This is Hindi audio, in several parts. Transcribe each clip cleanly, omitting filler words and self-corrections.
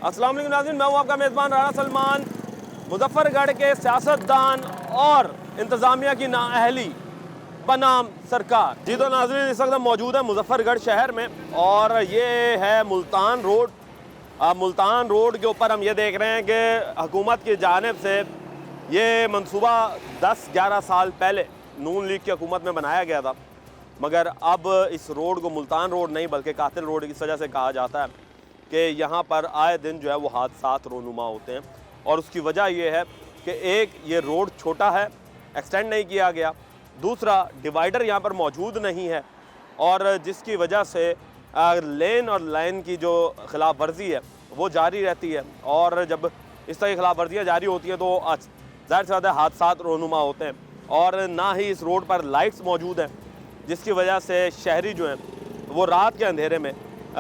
अस्सलाम वालेकुम नाज़रीन, मैं हूँ आपका मेज़बान राना सलमान। मुजफ्फरगढ़ के सियासतदान और इंतज़ामिया की नाअहली बनाम सरकार। जी तो नाज़रीन, इस वक्त हम मौजूद हैं मुजफ्फरगढ़ शहर में और ये है मुल्तान रोड। मुल्तान रोड के ऊपर हम ये देख रहे हैं कि हुकूमत की जानिब से ये मंसूबा 10-11 साल पहले नून लीग की हुकूमत में बनाया गया था, मगर अब इस रोड को मुल्तान रोड नहीं बल्कि कातिल रोड इस वजह से कहा जाता है कि यहाँ पर आए दिन जो है वो हादसात रोनुमा होते हैं। और उसकी वजह ये है कि एक ये रोड छोटा है, एक्सटेंड नहीं किया गया, दूसरा डिवाइडर यहाँ पर मौजूद नहीं है और जिसकी वजह से लेन और लाइन की जो खिलाफ वर्जी है वो जारी रहती है। और जब इस तरह की खिलाफ वर्जियाँ जारी होती हैं तो ज़्यादा से ज़्यादा हादसात रोनुमा होते हैं। और ना ही इस रोड पर लाइट्स मौजूद हैं, जिसकी वजह से शहरी जो हैं वो रात के अंधेरे में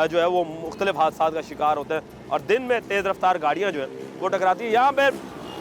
जो है वो मुख्तलिफ हादसात का शिकार होते हैं और दिन में तेज़ रफ्तार गाड़ियाँ जो हैं वो टकराती हैं। यहाँ पर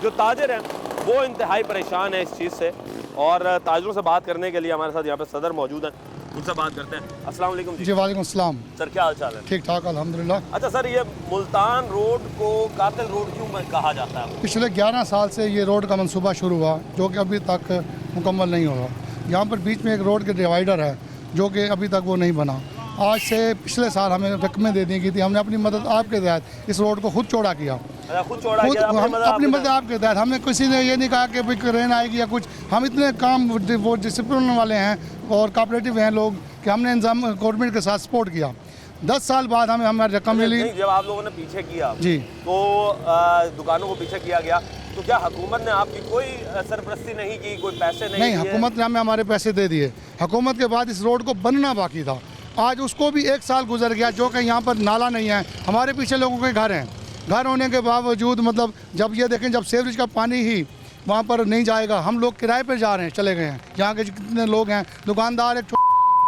जो ताजिर हैं वो इंतहाई परेशान है इस चीज़ से और ताजिरों से बात करने के लिए हमारे साथ यहाँ पर सदर मौजूद हैं, उनसे बात करते हैं। अस्सलाम वालेकुम जी। वालेकुम अस्सलाम सर, क्या हाल चाल है? ठीक ठाक अल्हम्दुलिल्लाह। अच्छा सर, ये मुल्तान रोड को कातिल रोड क्यों कहा जाता है? पिछले 11 साल से ये रोड का मंसूबा शुरू हुआ जो कि अभी तक मुकम्मल नहीं हुआ। यहाँ पर बीच में एक रोड के डिवाइडर है जो कि अभी तक वो नहीं बना। आज से पिछले साल हमें रकमें दे दी गई थी, हमने अपनी मदद आपके तहत इस रोड को खुद चौड़ा किया। खुद चौड़ा खुद किया? अपनी मदद आपके तहत। हमें किसी ने ये नहीं कहा कि भाई क्रेन आएगी या कुछ। हम इतने काम वो डिसिप्लिन वाले हैं और कोऑपरेटिव हैं लोग कि हमने इंतजाम गवर्नमेंट के साथ सपोर्ट किया। 10 साल बाद हमें हमारी रकम मिली। जब आप लोगों ने पीछे किया जी तो दुकानों को पीछे किया गया, तो क्या हुकूमत ने आपकी कोई सरपरस्ती नहीं की, कोई पैसे नहीं दिए? हुकूमत ने हमें हमारे पैसे दे दिए। हुकूमत के बाद इस रोड को बनना बाकी था। आज उसको भी 1 साल गुजर गया जो कि यहाँ पर नाला नहीं है। हमारे पीछे लोगों के घर हैं, घर होने के बावजूद मतलब जब ये देखें जब सीवरेज का पानी ही वहाँ पर नहीं जाएगा, हम लोग किराए पर जा रहे हैं, चले गए हैं। यहाँ के जितने लोग हैं, दुकानदार एक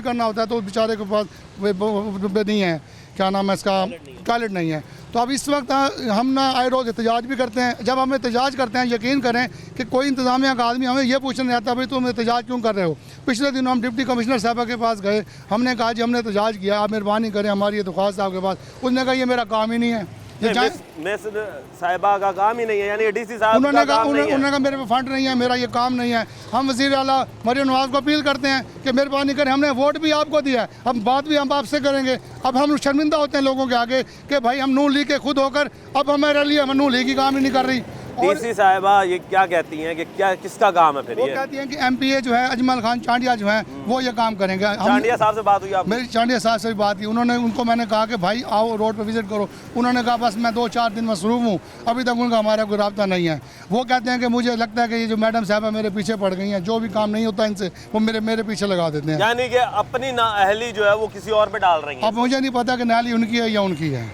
करना होता है तो बेचारे के पास नहीं है, क्या नाम है इसका, टॉयलेट नहीं है। तो अब इस वक्त हम ना आए रोज़ एहतजाज भी करते हैं। जब हम एहतजाज करते हैं, यकीन करें कि कोई इंतज़ामिया का आदमी हमें ये पूछने आता है भाई तुम एहतजाज क्यों कर रहे हो। पिछले दिनों हम डिप्टी कमिश्नर साहब के पास गए, हमने कहा जी हमने एहतजाज किया, आप मेहरबानी करें, हमारी ये दरख्वास्त आपके पास। उसने कहा ये मेरा काम ही नहीं है, साहिबा का काम ही नहीं है, यानी डीसी साहब उन्होंने कहा मेरे पे फंड नहीं है, मेरा ये काम नहीं है। हम वज़ीर आला मरियम नवाज को अपील करते हैं कि मेहरबानी करें, हमने वोट भी आपको दिया है, अब बात भी हम आपसे करेंगे। अब हम शर्मिंदा होते हैं लोगों के आगे कि भाई हम नून लीग के खुद होकर अब हमारे लिए हम नून लीग की काम ही नहीं कर रही। डीसी साहिबा ये क्या कहती हैं कि क्या किसका काम है फिर? वो कहती हैं कि एमपीए जो है अजमल खान चांडिया जो हैं वो ये काम करेंगे। चांडिया साहब से बात हुई आपकी? मेरी चांडिया साहब से भी बात की। उनको मैंने कहा कि भाई आओ रोड पर विजिट करो। उन्होंने कहा बस मैं 2-4 दिन मसरूफ़ हूँ, अभी तक उनका हमारा कोई रब्ता नहीं है। वो कहते हैं कि मुझे लगता है कि ये जो मैडम साहब है मेरे पीछे पड़ गई हैं, जो भी काम नहीं होता इनसे वो मेरे पीछे लगा देते हैं। यानी कि अपनी नाअहली जो है वो किसी और पे डाल रही है। अब मुझे नहीं पता कि नाअहली उनकी है या उनकी है।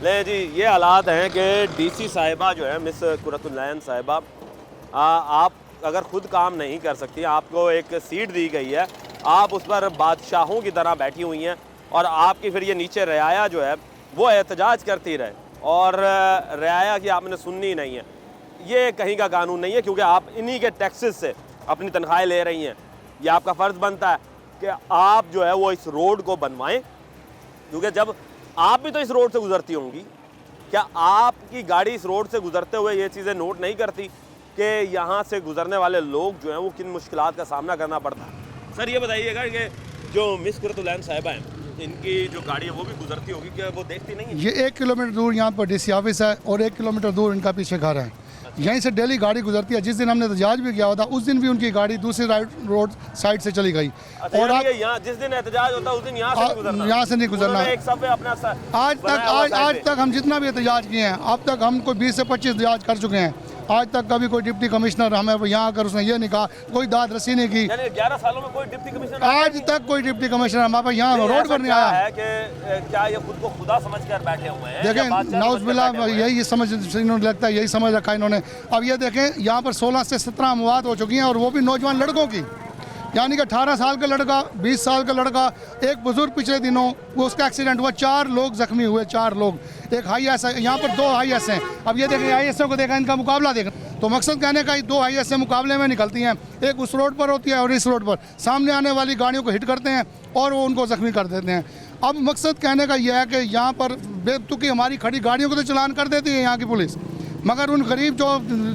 ले जी, ये हालात हैं कि डीसी साहिबा जो है मिस कुरतुल्लैन साहिबा, आप अगर खुद काम नहीं कर सकती, आपको एक सीट दी गई है, आप उस पर बादशाहों की तरह बैठी हुई हैं और आपकी फिर ये नीचे रियाया जो है वो एहतजाज करती रहे और रियाया की आपने सुननी नहीं है। ये कहीं का कानून नहीं है, क्योंकि आप इन्हीं के टैक्सेस से अपनी तनख्वाहें ले रही हैं। ये आपका फ़र्ज़ बनता है कि आप जो है वो इस रोड को बनवाएं, क्योंकि जब आप भी तो इस रोड से गुजरती होंगी, क्या आपकी गाड़ी इस रोड से गुजरते हुए ये चीज़ें नोट नहीं करती कि यहाँ से गुजरने वाले लोग जो हैं वो किन मुश्किलात का सामना करना पड़ता है? सर ये बताइएगा कि जो मिस कुरतुल्लैन साहिबा हैं, इनकी जो गाड़ी है वो भी गुजरती होगी, क्या वो देखती नहीं है? ये 1 किलोमीटर दूर यहाँ पर डीसी ऑफिस है और 1 किलोमीटर दूर इनका पीछे घर है। यहीं से डेली गाड़ी गुजरती है। जिस दिन हमने एहतजाज भी किया होता उस दिन भी उनकी गाड़ी दूसरी रोड साइड से चली गई। और यहाँ जिस दिन एहतजाज होता उस दिन यहाँ से नहीं गुजरना। आज तक हम जितना भी एहतजाज किए हैं, अब तक हम कोई 20 से 25 एहतजाज कर चुके हैं। आज तक कभी कोई डिप्टी कमिश्नर हमें यहाँ आकर उसने ये नहीं कहा, कोई दाद रसी नहीं की। 11 सालों में कोई डिप्टी कमिश्नर आज तक कोई डिप्टी कमिश्नर हमारे पास यहाँ रोड पर नहीं आया है कि क्या ये खुद को खुदा समझ कर बैठे हुए हैं? देखें नाउज़ुबिल्लाह, यही समझ इन्होंने लगता है, यही समझ रखा इन्होंने। अब ये देखें यहाँ पर 16 से 17 अमवात हो चुकी हैं और वो भी नौजवान लड़कों की, यानी कि 18 साल का लड़का, 20 साल का लड़का, एक बुजुर्ग पिछले दिनों वो उसका एक्सीडेंट हुआ, 4 लोग जख्मी हुए, 4 लोग। एक हाई एस है, यहाँ पर 2 हाई एस हैं। अब ये देखें हाई एस को देखा, इनका मुकाबला देखा, तो मकसद कहने का 2 हाई एस मुकाबले में निकलती हैं, एक उस रोड पर होती है और इस रोड पर। सामने आने वाली गाड़ियों को हिट करते हैं और वो उनको जख्मी कर देते हैं। अब मकसद कहने का यह है कि यहाँ पर बेतुकी हमारी खड़ी गाड़ियों को तो चलान कर देती है यहाँ की पुलिस, मगर उन गरीब जो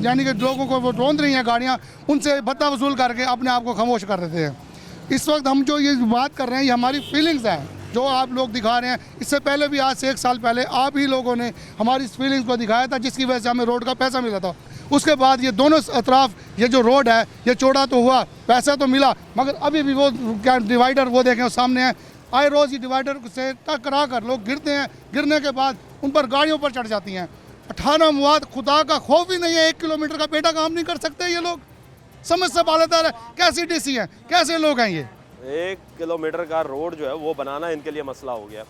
यानी कि लोगों को वो रोंद रही हैं गाड़ियाँ, उनसे भत्ता वसूल करके अपने आप को खामोश कर देते हैं। इस वक्त हम जो ये बात कर रहे हैं ये हमारी फीलिंग्स हैं जो आप लोग दिखा रहे हैं। इससे पहले भी आज से 1 साल पहले आप ही लोगों ने हमारी इस फीलिंग्स को दिखाया था, जिसकी वजह से हमें रोड का पैसा मिला था। उसके बाद ये दोनों अतराफ ये जो रोड है ये चौड़ा तो हुआ, पैसा तो मिला, मगर अभी भी वो क्या डिवाइडर वो देखें सामने है, आए रोज़ ये डिवाइडर से टकरा कर लोग गिरते हैं, गिरने के बाद उन पर गाड़ियों पर चढ़ जाती हैं। 18 मवाद, खुदा का खौफ ही नहीं है, 1 किलोमीटर का बेटा काम नहीं कर सकते ये लोग। समझ से बालदार है, कैसी डीसी हैं, कैसे लोग हैं ये। 1 किलोमीटर का रोड जो है वो बनाना इनके लिए मसला हो गया,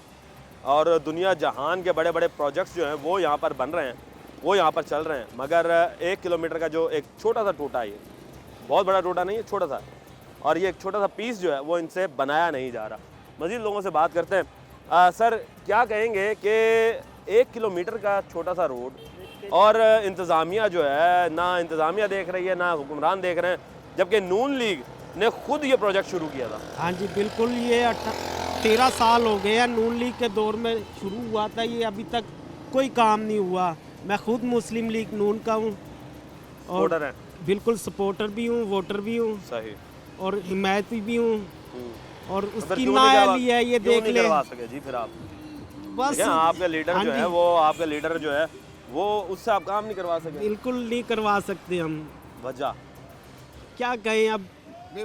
और दुनिया जहान के बड़े बड़े प्रोजेक्ट्स जो हैं वो यहाँ पर बन रहे हैं, वो यहाँ पर चल रहे हैं, मगर 1 किलोमीटर का जो एक छोटा सा टोटा है, ये बहुत बड़ा टोटा नहीं है, छोटा सा, और ये एक छोटा सा पीस जो है वो इनसे बनाया नहीं जा रहा। मज़ीद लोगों से बात करते हैं। सर क्या कहेंगे कि 1 किलोमीटर का छोटा सा रोड और इंतज़ामिया जो है, ना इंतज़ामिया देख रही है ना हुक्मरान देख रहे हैं, जबकि नून लीग ने खुद ये प्रोजेक्ट शुरू किया था। हाँ जी बिल्कुल, ये 13 साल हो गए हैं नून लीग के दौर में शुरू हुआ था, ये अभी तक कोई काम नहीं हुआ। मैं खुद मुस्लिम लीग नून का हूँ और बिल्कुल सपोर्टर भी हूँ, वोटर भी हूँ, सही, और हिमायती भी हूँ, और तो उसकी नाअहली है ये देख ले। जी फिर आप बस आपका लीडर जो है वो आपका लीडर जो है वो उससे आप काम नहीं करवा सके। बिल्कुल नहीं करवा सकते हम। वजह क्या कहें, अब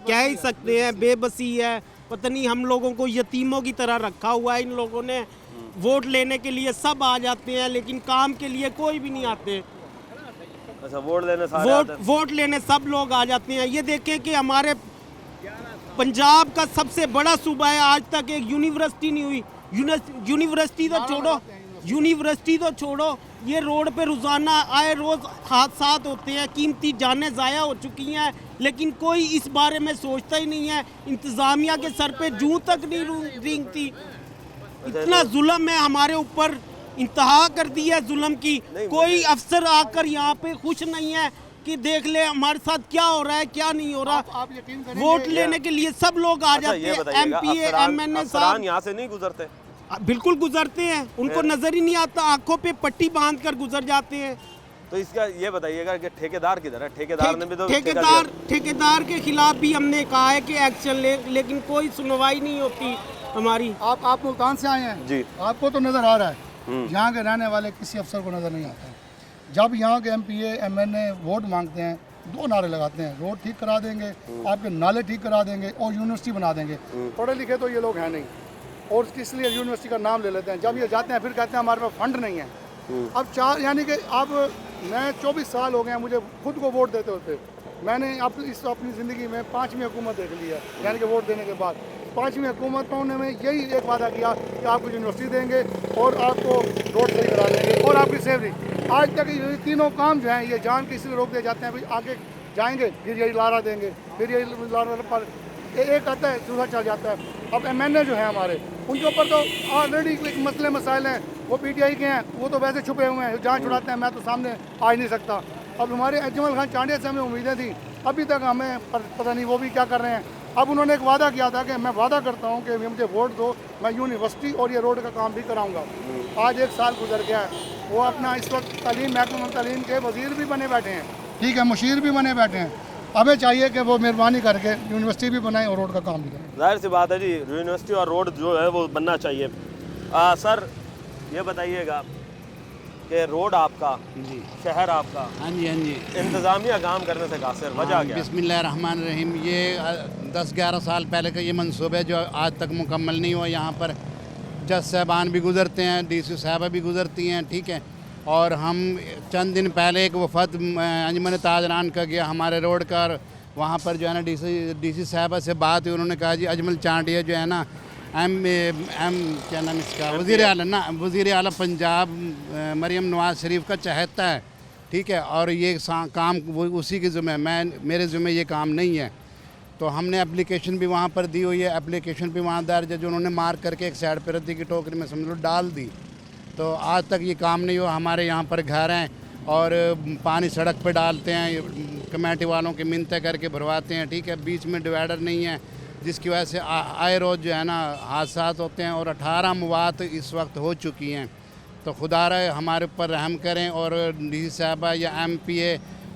कह ही सकते हैं, बेबसी है। पता नहीं हम लोगों को यतीमों की तरह रखा हुआ है इन लोगों ने। वोट लेने के लिए सब आ जाते हैं लेकिन काम के लिए कोई भी नहीं आते। अच्छा, वोट लेने सारे आते हैं। वोट लेने सब लोग आ जाते हैं। ये देखें कि हमारे पंजाब का सबसे बड़ा सूबा है, आज तक एक यूनिवर्सिटी नहीं हुई। यूनिवर्सिटी तो छोड़ो, ये रोड पे रोज़ाना आए रोज़ हादसात होते हैं, कीमती जानें ज़ाया हो चुकी हैं, लेकिन कोई इस बारे में सोचता ही नहीं है। इंतज़ामिया के सर पे जूं तक नहीं रेंगती। इतना जुल्म है हमारे ऊपर, इंतहा कर दी है जुल्म की। कोई अफसर आकर यहाँ पे खुश नहीं है कि देख ले हमारे साथ क्या हो रहा है, क्या नहीं हो रहा। आप यकीन करें वोट लेने के लिए सब लोग आ जाते हैं। MP MNA साहब यहाँ से नहीं गुजरते? बिल्कुल गुजरते हैं, उनको नजर ही नहीं आता, आंखों पे पट्टी बांध कर गुजर जाते हैं। तो इसका ये बताइएगा कि ठेकेदार किधर है? ठेकेदार ने भी तो ठेकेदार के खिलाफ भी हमने कहा है कि एक्शन ले, लेकिन कोई सुनवाई नहीं होती हमारी। आप मुल्तान से आए हैं जी, आपको तो नज़र आ रहा है, यहाँ के रहने वाले किसी अफसर को नज़र नहीं आता। जब यहाँ के MPA MNA वोट मांगते हैं 2 नारे लगाते हैं, रोड ठीक करा देंगे, आपके नाले ठीक करा देंगे और यूनिवर्सिटी बना देंगे। पढ़े लिखे तो ये लोग हैं नहीं, और इसलिए यूनिवर्सिटी का नाम ले लेते हैं। जब ये जाते हैं फिर कहते हैं हमारे पास फंड नहीं है। अब 4 यानी कि अब मैं 24 साल हो गए हैं मुझे खुद को वोट देते होते। मैंने अपनी ज़िंदगी में 5वीं हुकूमत देख ली है, यानी कि वोट देने के बाद 5वीं हुकूमतों ने में यही एक वादा किया कि आपको यूनिवर्सिटी देंगे और आपको रोड सही करा देंगे और आपकी सैलरी। आज तक ये तीनों काम जो हैं ये जान के इसलिए रोक दिए जाते हैं, भाई आगे जाएंगे फिर यही लारा देंगे, फिर यही लारा पर एक आता है दूसरा चल जाता है। अब MNA जो है हमारे, उनके ऊपर तो ऑलरेडी एक मसले मसाइल हैं, वो PTI के हैं, वो तो वैसे छुपे हुए हैं, जान छुड़ाते हैं, मैं तो सामने आ ही नहीं सकता। अब हमारे अजमल खान चांडिया से हमें उम्मीदें थी, अभी तक हमें पता नहीं वो भी क्या कर रहे हैं। अब उन्होंने एक वादा किया था कि मैं वादा करता हूँ कि मुझे वोट दो, मैं यूनिवर्सिटी और ये रोड का काम भी कराऊंगा। आज 1 साल गुजर गया है, वो अपना इस वक्त महकमा तालीम के वजीर भी बने बैठे हैं, ठीक है, मुशीर भी बने बैठे हैं। हमें चाहिए कि वो मेहरबानी करके यूनिवर्सिटी भी बनाए और रोड का काम भी करें। जाहिर सी बात है जी, यूनिवर्सिटी और रोड जो है वो बनना चाहिए। सर ये बताइएगा कि रोड आपका जी, शहर आपका, हाँ जी, हाँ जी, इंतज़ामिया काम करने से कासिर, वजह क्या? बिस्मिल्लाहिर्रहमानिर्रहीम। ये 10-11 साल पहले का ये मंसूबा है जो आज तक मुकम्मल नहीं हुआ। यहाँ पर जज साहबान भी गुजरते हैं, DC साहबा भी गुजरती हैं, ठीक है। और हम चंद दिन पहले एक वफद अंजमन ताजरान का गया हमारे रोड का, वहाँ पर जो है ना DC साहबा से बात हुई, उन्होंने कहा जी अजमल चांडिया जो है ना क्या नाम इसका, वज़ीर आला पंजाब मरियम नवाज़ शरीफ का चहेता है, ठीक है, और ये काम वो उसी के ज़िम्मे, मेरे ज़िम्मे ये काम नहीं है। तो हमने एप्लीकेशन भी वहाँ पर दी हुई है, एप्लीकेशन भी वहाँ दर्ज है, जो उन्होंने मार करके एक साइड पर रद्दी की टोकरी में समझ लो डाल दी। तो आज तक ये काम नहीं हुआ। हमारे यहाँ पर घर हैं और पानी सड़क पे डालते हैं, कमेटी वालों की मिन्नतें करके भरवाते हैं, ठीक है, बीच में डिवाइडर नहीं है, जिसकी वजह से आए रोज़ जो है ना हादसा होते हैं, और 18 मौत इस वक्त हो चुकी हैं। तो खुदा रहे हमारे ऊपर रहम करें, और डी साहबा या MPA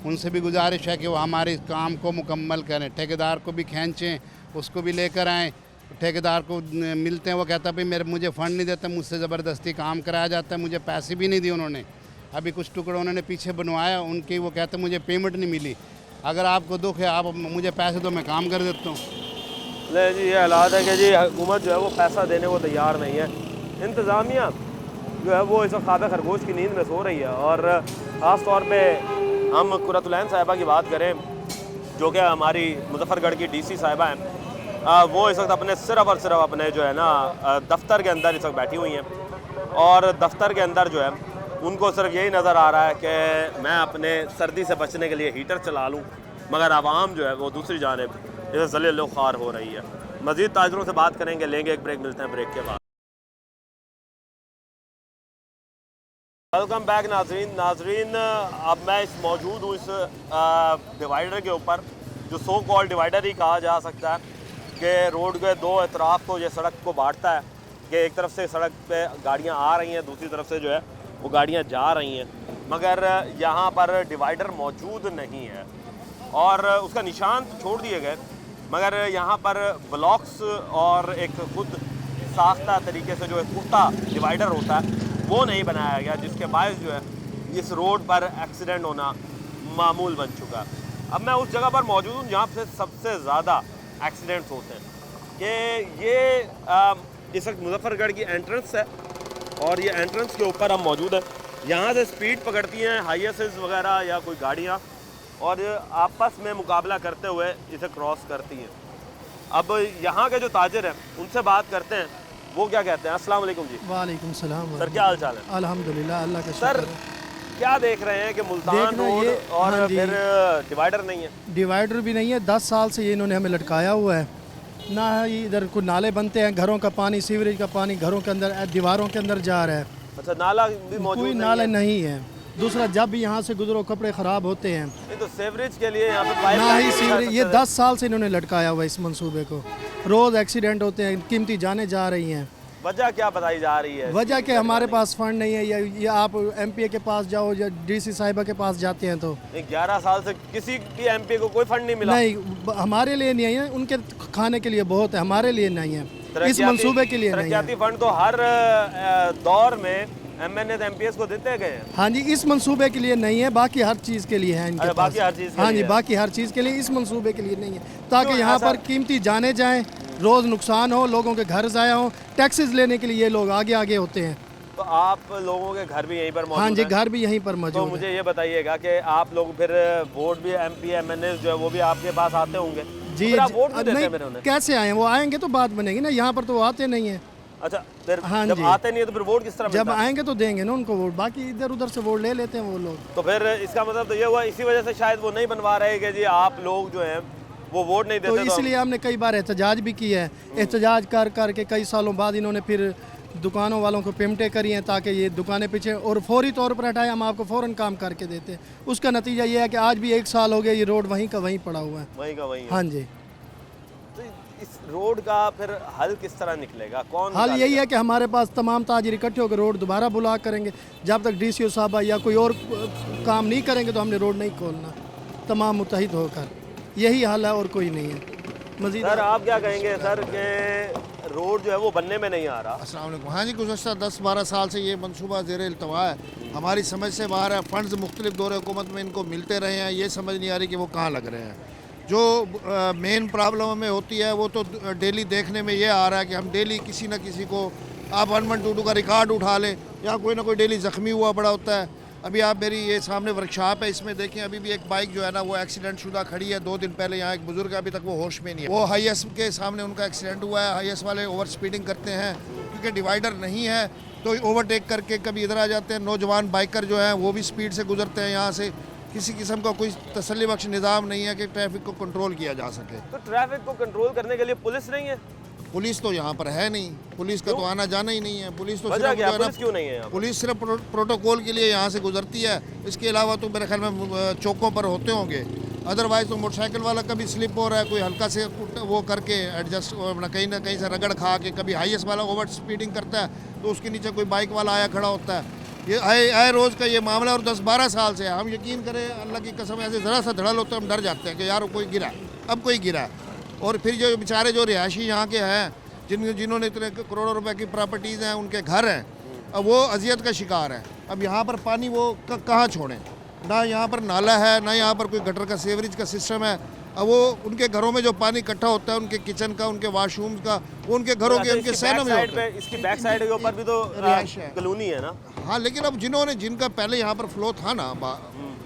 उनसे भी गुजारिश है कि वो हमारे काम को मुकम्मल करें। ठेकेदार को भी खींचें, उसको भी लेकर आएँ। ठेकेदार को मिलते हैं, वो कहता है भाई मुझे फ़ंड नहीं देते, मुझसे ज़बरदस्ती काम कराया जाता है, मुझे पैसे भी नहीं दिए उन्होंने। अभी कुछ टुकड़े उन्होंने पीछे बनवाया उनकी, वो कहते हैं मुझे पेमेंट नहीं मिली। अगर आपको दुख है आप मुझे पैसे दो, मैं काम कर देता हूँ। नहीं जी, ये हालात है कि जी हुकूमत जो है वो पैसा देने को तैयार नहीं है। इंतज़ामिया जो है वो इस वक्त ख्वाब खरगोश की नींद में सो रही है। और ख़ास तौर पे हम कुर्रतुलैन साहिबा की बात करें, जो कि हमारी मुजफ्फरगढ़ की DC साहिबा हैं, वो इस वक्त अपने सिर्फ़ और सिर्फ अपने जो है ना दफ्तर के अंदर इस वक्त बैठी हुई हैं। और दफ्तर के अंदर जो है उनको सिर्फ यही नज़र आ रहा है कि मैं अपने सर्दी से बचने के लिए हीटर चला लूँ, मगर आवाम जो है वो दूसरी जानिब इसे ज़लील ख्वार हो रही है। मज़ीद ताजरों से बात करेंगे, लेंगे एक ब्रेक, मिलते हैं ब्रेक के बाद। वेलकम बैक नाजरीन, अब मैं मौजूद हूँ इस डिवाइडर के ऊपर, जो सो कॉल्ड डिवाइडर ही कहा जा सकता है, कि रोड के दो अतराफ़ को ये सड़क को बांटता है कि एक तरफ से सड़क पे गाड़ियाँ आ रही हैं, दूसरी तरफ से जो है वो गाड़ियाँ जा रही हैं, मगर यहाँ पर डिवाइडर मौजूद नहीं है। और उसका निशान तो छोड़ दिए गए, मगर यहाँ पर ब्लॉक्स और एक खुद साख्ता तरीके से जो एक पुख्ता डिवाइडर होता है वो नहीं बनाया गया, जिसके बायस जो है इस रोड पर एक्सीडेंट होना मामूल बन चुका है। अब मैं उस जगह पर मौजूद हूँ जहाँ से सबसे ज़्यादा एक्सीडेंट्स होते हैं, कि ये इस वक्त मुजफ्फरगढ़ की एंट्रेंस है, और ये एंट्रेंस के ऊपर हम मौजूद हैं। यहाँ से स्पीड पकड़ती हैं हाईएसेस वगैरह या कोई गाड़ियाँ, और आपस में मुकाबला करते हुए इसे क्रॉस करती हैं। अब यहाँ के जो ताजिर हैं उनसे बात करते हैं, वो क्या कहते हैं। अस्सलाम वालेकुम जी। वालेकुम सलाम। सर क्या हाल चाल है? अल्हम्दुलिल्लाह, अल्लाह का सर शुक्र है। क्या देख रहे हैं कि मुल्तान रोड और हाँ जी। फिर डिवाइडर नहीं है? डिवाइडर भी नहीं है, 10 साल से ये इन्होंने हमें लटकाया हुआ है ना। इधर कोई नाले बनते हैं, घरों का पानी, सीवरेज का पानी घरों के अंदर, दीवारों के अंदर जा रहा है। अच्छा, नाला भी मौजूद कोई नहीं नाला है? नहीं है। दूसरा, जब भी यहाँ से गुजरो कपड़े ख़राब होते हैं, नहीं तो सीवरेज के लिए यहाँ पे पाइप ना लाइन ही नहीं सीवरेज। बिछा ये सकते 10 साल से इन्होंने लटकाया हुआ है इस मंसूबे को। रोज़ एक्सीडेंट होते हैं, कीमती जानें जा रही हैं। वजह क्या बताई जा रही है? वजह कि हमारे पास फंड नहीं है, या आप MPA के पास जाओ या DC साहिबा के पास जाते हैं तो 11 साल से किसी भी MP को कोई फंड नहीं मिला। नहीं, हमारे लिए नहीं है, उनके खाने के लिए बहुत है, हमारे लिए नहीं है, इस मंसूबे के लिए नहीं है। तरक्याती फंड तो हर दौर में MNA MPS को देते गए हैं। हाँ जी, इस मंसूबे के लिए नहीं है, बाकी हर चीज़ के लिए है इनके अच्छा, पास। बाकी हर चीज़ के हाँ लिए जी, है। बाकी हर चीज़ के लिए, इस मंसूबे के लिए नहीं है, ताकि क्यों यहाँ ऐसा? पर कीमती जाने जाएं, रोज़ नुकसान हो, लोगों के घर ज़ाया हो, टैक्सेस लेने के लिए ये लोग आगे आगे होते हैं। तो आप लोगों के घर भी यहीं पर मौजूद हाँ जी, हैं? घर भी यहीं पर तो मौजूद है। मुझे ये बताइएगा कि आप लोग फिर वोट भी MP MNA जो है वो भी आपके पास आते होंगे, जी, तो फिर आप वोट क्यों देते नहीं, हैं मेरे उन्हें? कैसे आए? वो आएंगे तो बात बनेगी ना, यहाँ पर तो वो आते नहीं है। अच्छा, फिर हाँ जब जी। आते नहीं है तो फिर वोट किस तरह जब मिलता है? आएंगे तो देंगे ना उनको वोट, बाकी इधर उधर से वोट ले लेते हैं वो लोग। तो फिर इसका मतलब तो ये हुआ, इसी वजह से शायद वो नहीं बनवा रहे कि जी आप लोग जो हैं वो वोट नहीं तो देते। इसलिए हमने कई बार एहतजाज भी किया है। एहतजाज कर करके कई सालों बाद इन्होंने फिर दुकानों वालों को पेमेंटें करी हैं, ताकि ये दुकानें पीछे और फौरी तौर पर हटाए, हम आपको फ़ौरन काम करके देते हैं। उसका नतीजा ये है कि आज भी 1 साल हो गया ये रोड वहीं का वहीं पड़ा हुआ है। वहीं का वहीं है। हाँ जी, तो इस रोड का फिर हल किस तरह निकलेगा? कौन हाल यही निकालेगा? है कि हमारे पास तमाम ताजिर इकट्ठे होकर रोड दोबारा ब्लॉक करेंगे। जब तक DCO साहब या कोई और काम नहीं करेंगे तो हमने रोड नहीं खोलना, तमाम मुत्तहिद होकर। यही हाल है और कोई नहीं है। मज़ीद सर आप क्या कहेंगे सर कि रोड जो है वो बनने में नहीं आ रहा? अस्सलाम वालेकुम। हाँ जी, गुज़श्ता 10-12 साल से ये मनसूबा ज़ेर इल्तवा है, हमारी समझ से बाहर है। फ़ंड्स मुख्तलिफ दौर हुकूमत में इनको मिलते रहे हैं, ये समझ नहीं आ रही कि वो कहाँ लग रहे हैं। जो मेन प्रॉब्लम हमें होती है वो तो डेली देखने में ये आ रहा है कि हम डेली किसी न किसी को, आप 1122 का रिकॉर्ड उठा लें, या कोई ना कोई डेली ज़ख्मी हुआ पड़ा होता है। अभी आप मेरी ये सामने वर्कशॉप है, इसमें देखें अभी भी एक बाइक जो है ना वो एक्सीडेंट शुदा खड़ी है। 2 दिन पहले यहाँ एक बुजुर्ग अभी तक वो होश में नहीं है। वो हाईएस के सामने उनका एक्सीडेंट हुआ है। हाईएस वाले ओवर स्पीडिंग करते हैं, क्योंकि डिवाइडर नहीं है तो ओवरटेक करके कभी इधर आ जाते हैं। नौजवान बाइकर जो हैं वो भी स्पीड से गुजरते हैं यहाँ से। किसी किस्म का कोई तसल्ली बख्श निज़ाम नहीं है कि ट्रैफिक को कंट्रोल किया जा सके। तो ट्रैफिक को कंट्रोल करने के लिए पुलिस नहीं है? पुलिस तो यहाँ पर है नहीं, पुलिस का तो आना जाना ही नहीं है। पुलिस तो वजह सिर्फ क्या? जो है ना, पुलिस क्यों नहीं है यहाँ पर? पुलिस सिर्फ प्रोटोकॉल के लिए यहाँ से गुजरती है। इसके अलावा तो मेरे ख्याल में चौकों पर होते होंगे, अदरवाइज़ तो मोटरसाइकिल वाला कभी स्लिप हो रहा है, कोई हल्का से वो करके एडजस्ट अपना कहीं ना कहीं से रगड़ खा के, कभी हाईएस्ट वाला ओवर स्पीडिंग करता है तो उसके नीचे कोई बाइक वाला आया खड़ा होता है। ये आए रोज़ का ये मामला और 10-12 साल से है। हम यकीन करें, अल्लाह की कसम, ऐसे ज़रा सा धड़ल होता है हम डर जाते हैं कि यार कोई गिरा, अब कोई गिरा। और फिर जो बेचारे जो रिहायशी यहाँ के हैं, जिन्होंने इतने करोड़ों रुपए की प्रॉपर्टीज़ हैं, उनके घर हैं, अब वो अजियत का शिकार है। अब यहाँ पर पानी वो कहाँ छोड़ें, ना यहाँ पर नाला है, ना यहाँ पर कोई गटर का सीवरेज का सिस्टम है। अब वो उनके घरों में जो पानी इकट्ठा होता है, उनके किचन का, उनके वाशरूम्स का, वो उनके घरों के, उनके सहनों में होता है। इसकी बैक साइड के ऊपर भी तो रिहायश है, कॉलोनी है ना। हाँ, लेकिन अब जिनका पहले यहाँ पर फ्लो था ना,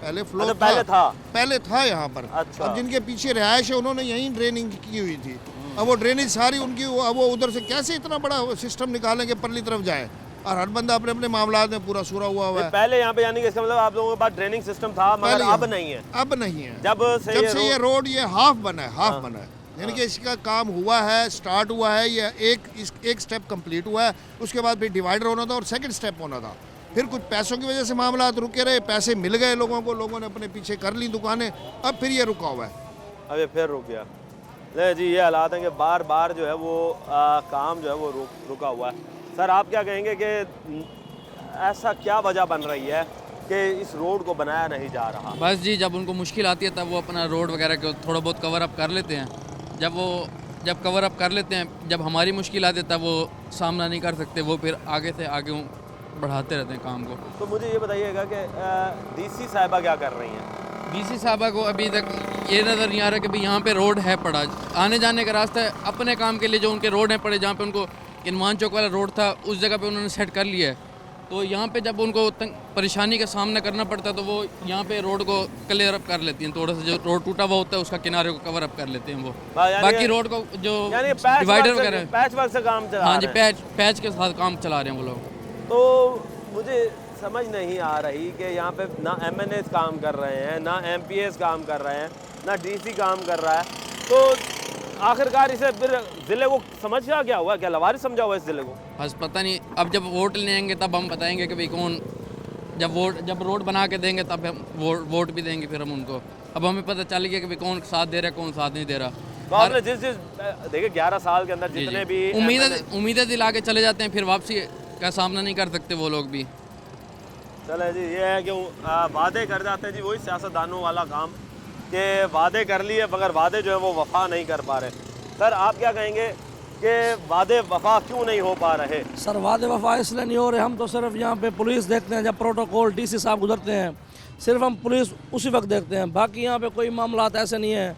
पहले फ्लो अच्छा, पहले था यहाँ पर। अच्छा। अब जिनके पीछे रिहायश है, उन्होंने यहीं ड्रेनिंग की हुई थी। अब वो ड्रेनेज सारी उनकी, अब वो उधर से कैसे इतना बड़ा सिस्टम निकालेंगे परली तरफ जाए, और हर बंदा अपने अपने मामला में पूरा सूरा हुआ है। पहले यहाँ पे यानी कि इसका मतलब आप लोगों के पास ड्रेनिंग सिस्टम था, मगर अब नहीं है। अब नहीं है। जब से ये रोड ये हाफ बना है, यानी कि इसका काम हुआ है, स्टार्ट हुआ है, ये एक स्टेप कंप्लीट हुआ है, उसके बाद फिर डिवाइडर होना था और सेकंड स्टेप होना था। फिर कुछ पैसों की वजह से मामला रुके रहे, पैसे मिल गए लोगों को, लोगों ने अपने पीछे कर ली दुकानें, अब फिर ये रुका हुआ है। अब ये फिर रुक गया। नहीं जी, ये हालात हैं कि बार बार जो है वो काम जो है वो रुका हुआ है। सर, आप क्या कहेंगे कि ऐसा क्या वजह बन रही है कि इस रोड को बनाया नहीं जा रहा? बस जी, जब उनको मुश्किल आती है तब वो अपना रोड वगैरह को थोड़ा बहुत कवर अप कर लेते हैं। जब कवर अप कर लेते हैं, जब हमारी मुश्किल आती है तब वो सामना नहीं कर सकते, वो फिर आगे से आगे बढ़ाते रहते हैं काम को। तो मुझे ये बताइएगा कि डीसी साहिबा क्या कर रही हैं? डीसी साहबा को अभी तक ये नज़र नहीं आ रहा कि भाई यहाँ पे रोड है पड़ा, आने जाने का रास्ता है, अपने काम के लिए जो उनके रोड हैं पड़े, जहाँ पे उनको किनवान चौक वाला रोड था उस जगह पे उन्होंने सेट कर लिया है। तो यहाँ पे जब उनको परेशानी का सामना करना पड़ता है तो वो यहाँ पे रोड को क्लियर अप कर लेती हैं, थोड़ा सा जो रोड टूटा हुआ होता है उसका किनारे को कवर अप कर लेते हैं वो, बाकी रोड को जो डिवाइडर वगैरह पैच वर्क से काम चला, हाँ जी, पैच के साथ काम चला रहे हैं वो लोग। तो मुझे समझ नहीं आ रही कि यहाँ पे ना MNA काम कर रहे हैं, ना MPS काम कर रहे हैं, ना DC काम कर रहा है। तो आखिरकार इसे फिर ज़िले को समझ क्या हुआ, क्या लवारिस समझा हुआ इस ज़िले को? बस पता नहीं, अब जब वोट लेंगे तब हम बताएंगे कि भाई कौन, जब रोड बना के देंगे तब हम वोट भी देंगे फिर हम उनको। अब हमें पता चल गया कि भाई कौन साथ दे रहा है, कौन साथ नहीं दे रहा। तो आपने जिस देखिए 11 साल के अंदर जितने भी उम्मीदें दिला के चले जाते हैं, फिर वापसी का सामना नहीं कर सकते वो लोग भी। चले जी, ये है कि वादे कर जाते हैं जी, वही सियासतदानों वाला काम कि वादे कर लिए मगर वादे जो है वो वफा नहीं कर पा रहे। सर, आप क्या कहेंगे कि वादे वफा क्यों नहीं हो पा रहे? सर, वादे वफा इसलिए नहीं हो रहे, हम तो सिर्फ यहाँ पे पुलिस देखते हैं, जब प्रोटोकॉल DC साहब गुजरते हैं सिर्फ हम पुलिस उसी वक्त देखते हैं, बाकी यहाँ पे कोई मामला ऐसे नहीं है।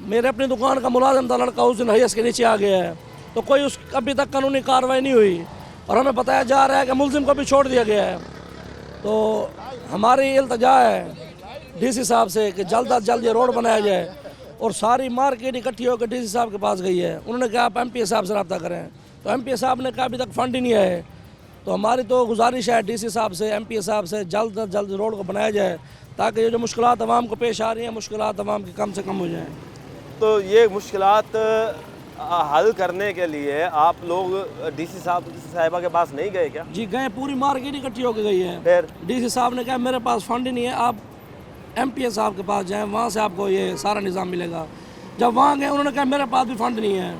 मेरे अपनी दुकान का मुलाजिम था लड़का, उस दिन हाईएस्ट के नीचे आ गया है, तो कोई उस अभी तक कानूनी कार्रवाई नहीं हुई और हमें बताया जा रहा है कि मुलजिम को भी छोड़ दिया गया है। तो हमारी इल्तजा है DC साहब से कि जल्द अज जल्द ये रोड बनाया जाए, और सारी मार्केट इकट्ठी होकर DC साहब के पास गई है। उन्होंने कहा आप MPA साहब से रब्ता करें, तो MPA साहब ने कहा अभी तक फंड ही नहीं आए। तो हमारी तो गुजारिश है DC साहब से, MPA साहब से, जल्द अज जल्द रोड को बनाया जाए ताकि ये जो मुश्किलात अवाम को पेश आ रही हैं, मुश्किलात अवाम की कम से कम हो जाएँ। तो ये मुश्किलात हल करने के लिए आप लोग DC साहिबा के पास नहीं गए क्या? जी गए, पूरी मार्केट इकट्ठी होकर गई है। फिर DC साहब ने कहा मेरे पास फंड ही नहीं है, आप MPA साहब के पास जाएं, वहाँ से आपको ये सारा निज़ाम मिलेगा। जब वहाँ गए उन्होंने कहा मेरे पास भी फंड नहीं है।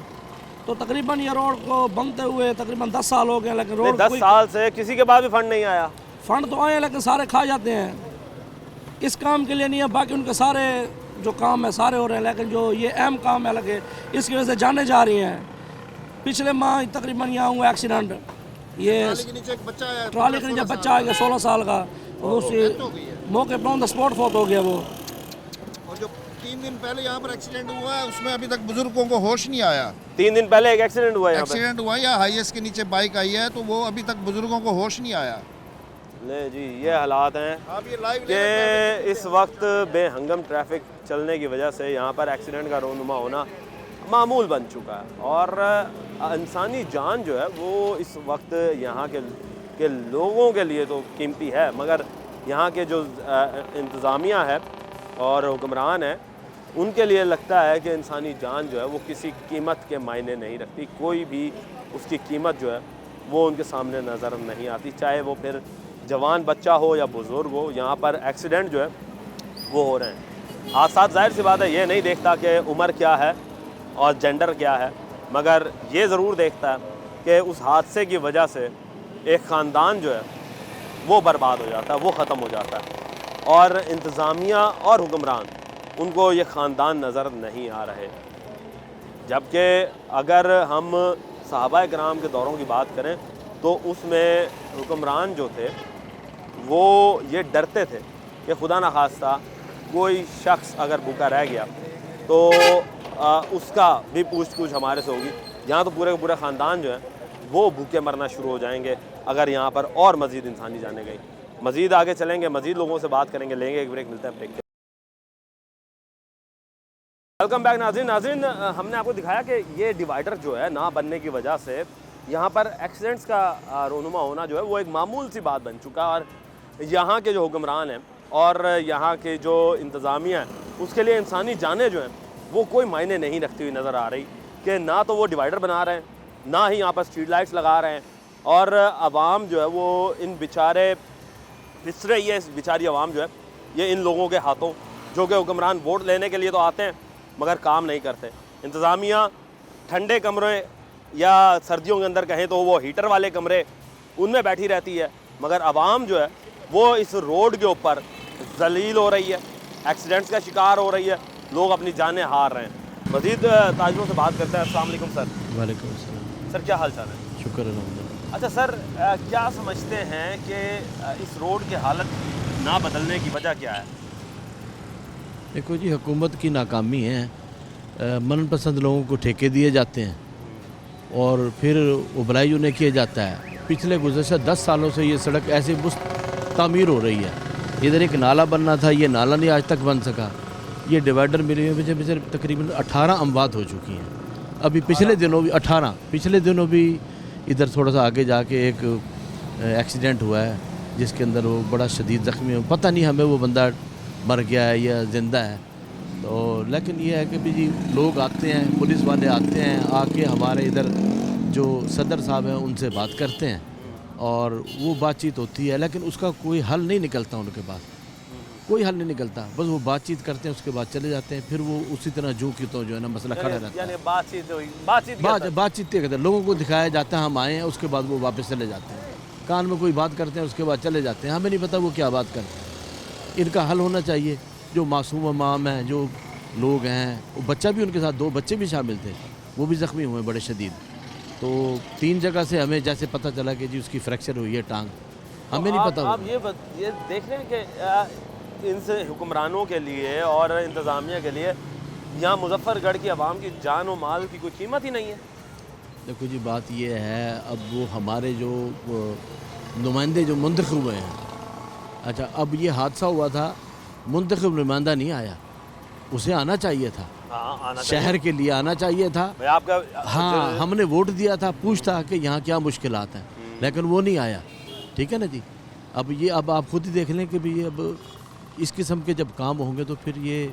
तो तकरीबन ये रोड को बनते हुए तकरीबन 10 साल हो गए, लेकिन रोड 10 साल से किसी के पास भी फंड नहीं आया। फंड तो आए लेकिन सारे खा जाते हैं, इस काम के लिए नहीं है, बाकी उनके सारे जो काम है सारे हो रहे हैं, लेकिन जो ये अहम काम है लगे इसकी वजह से जाने जा रही हैं। पिछले माह तकरीबन यहाँ हुआ एक्सीडेंट, ये ट्राली के नीचे बच्चा आ गया 16 साल का, उसी मौके पर ऑन द स्पॉट फौत हो गया वो। और जो 3 दिन पहले यहाँ पर एक्सीडेंट हुआ है उसमें अभी तक बुजुर्गों को होश नहीं आया। 3 दिन पहले एक एक्सीडेंट हुआ है, एक्सीडेंट हुआ या हाईएस्ट के नीचे बाइक आई है, तो वो अभी तक बुजुर्गों को होश नहीं आया। ले जी, ये हालात हैं कि इस वक्त बेहंगम ट्रैफिक चलने की वजह से यहाँ पर एक्सीडेंट का रोनुमा होना मामूल बन चुका है, और इंसानी जान जो है वो इस वक्त यहाँ के लोगों के लिए तो कीमती है, मगर यहाँ के जो इंतज़ामिया है और हुक्मरान है उनके लिए लगता है कि इंसानी जान जो है वो किसी कीमत के मायने नहीं रखती, कोई भी उसकी कीमत जो है वो उनके सामने नज़र नहीं आती, चाहे वो फिर जवान बच्चा हो या बुज़ुर्ग हो। यहाँ पर एक्सीडेंट जो है वो हो रहे हैं। हादसा ज़ाहिर सी बात है ये नहीं देखता कि उम्र क्या है और जेंडर क्या है, मगर ये ज़रूर देखता है कि उस हादसे की वजह से एक ख़ानदान जो है वो बर्बाद हो जाता है, वो ख़त्म हो जाता है। और इंतज़ामिया और हुक्मरान उनको ये ख़ानदान नज़र नहीं आ रहे। जबकि अगर हम सहाबा कराम के दौरों की बात करें तो उसमें हुक्मरान जो थे वो ये डरते थे कि खुदा न खास्ता कोई शख्स अगर भूखा रह गया तो उसका भी पूछ कुछ हमारे से होगी। यहाँ तो पूरे का पूरा ख़ानदान जो है वो भूखे मरना शुरू हो जाएंगे अगर यहाँ पर और मज़ीद इंसानी जाने गई। मज़ीद आगे चलेंगे, मज़ीद लोगों से बात करेंगे, लेंगे एक ब्रेक, मिलते हैं ब्रेक। वेलकम बैक नाज़रीन, हमने आपको दिखाया कि ये डिवाइडर जो है ना बनने की वजह से यहाँ पर एक्सीडेंट्स का रोनुमा होना जो है वो एक मामूल सी बात बन चुका है। और यहाँ के जो हुक्मरान हैं और यहाँ के जो इंतज़ामिया है उसके लिए इंसानी जानें जो हैं वो कोई मायने नहीं रखती हुई नज़र आ रही कि ना तो वो डिवाइडर बना रहे हैं, ना ही यहाँ पर स्ट्रीट लाइट्स लगा रहे हैं। और आवाम जो है वो इन बेचारे पिस रही है। इस बेचारी आवाम जो है ये इन लोगों के हाथों, जो कि हुक्मरान वोट लेने के लिए तो आते हैं मगर काम नहीं करते। इंतज़ामिया ठंडे कमरे या सर्दियों के अंदर कहें तो वो हीटर वाले कमरे उनमें बैठी रहती है, मगर आवाम जो है वो इस रोड के ऊपर जलील हो रही है, एक्सीडेंट्स का शिकार हो रही है, लोग अपनी जानें हार रहे हैं। मज़ीद ताजिरों से बात करते हैं। अस्सलाम वालेकुम सर। वालेकुम अस्सलाम। सर क्या हाल चाल है? शुक्र अल्हम्दुलिल्लाह। अच्छा सर, क्या समझते हैं कि इस रोड की हालत ना बदलने की वजह क्या है? देखो जी, हुकूमत की नाकामी है। मनपसंद लोगों को ठेके दिए जाते हैं और फिर उबराई उन्हें किया जाता है। पिछले गुज़श्ता 10 सालों से ये सड़क ऐसे तामीर हो रही है। इधर एक नाला बनना था, ये नाला नहीं आज तक बन सका। ये डिवाइडर मिले हुए मुझे तकरीबन 18 अमवात हो चुकी हैं। अभी पिछले दिनों भी 18, पिछले दिनों भी इधर थोड़ा सा आगे जाके एक एक्सीडेंट हुआ है जिसके अंदर वो बड़ा शदीद ज़ख्मी है। पता नहीं हमें वो बंदा मर गया है या ज़िंदा है। तो लेकिन ये है कि भी जी लोग आते हैं, पुलिस वाले आते हैं, आके हमारे इधर जो सदर साहब हैं उनसे बात करते हैं और वो बातचीत होती है, लेकिन उसका कोई हल नहीं निकलता उनके पास, कोई हल नहीं निकलता। बस वो बातचीत करते हैं, उसके बाद चले जाते हैं। फिर वो उसी तरह जो कि तो जो है ना मसला खड़ा रहता है। बातचीत करते हैं, लोगों को दिखाया जाता है हम आए हैं, उसके बाद वो वापस चले जाते हैं। कान में कोई बात करते हैं, उसके बाद चले जाते हैं। हमें नहीं पता वो क्या बात करते हैं। इनका हल होना चाहिए। जो मासूम माम हैं, जो लोग हैं, वो बच्चा भी उनके साथ 2 बच्चे भी शामिल थे, वो भी ज़ख्मी हुए बड़े शदीद। तो 3 जगह से हमें जैसे पता चला कि जी उसकी फ्रैक्चर हुई है टांग, हमें नहीं पता। आप ये देख रहे हैं कि इनसे हुक्मरानों के लिए और इंतज़ामिया के लिए यहाँ मुजफ्फरगढ़ की आवाम की जान और माल की कोई कीमत ही नहीं है। देखो जी, बात ये है, अब वो हमारे जो नुमाइंदे जो मुंतखब हुए हैं, अच्छा अब ये हादसा हुआ था, मुंतखब नुमाइंदा नहीं आया, उसे आना चाहिए था। आना शहर के लिए आना चाहिए था। आपका हाँ, हमने वोट दिया था, पूछता कि यहाँ क्या मुश्किलात हैं, लेकिन वो नहीं आया। ठीक है ना जी। अब आप खुद ही देख लें कि भी अब इस किस्म के जब काम होंगे तो फिर ये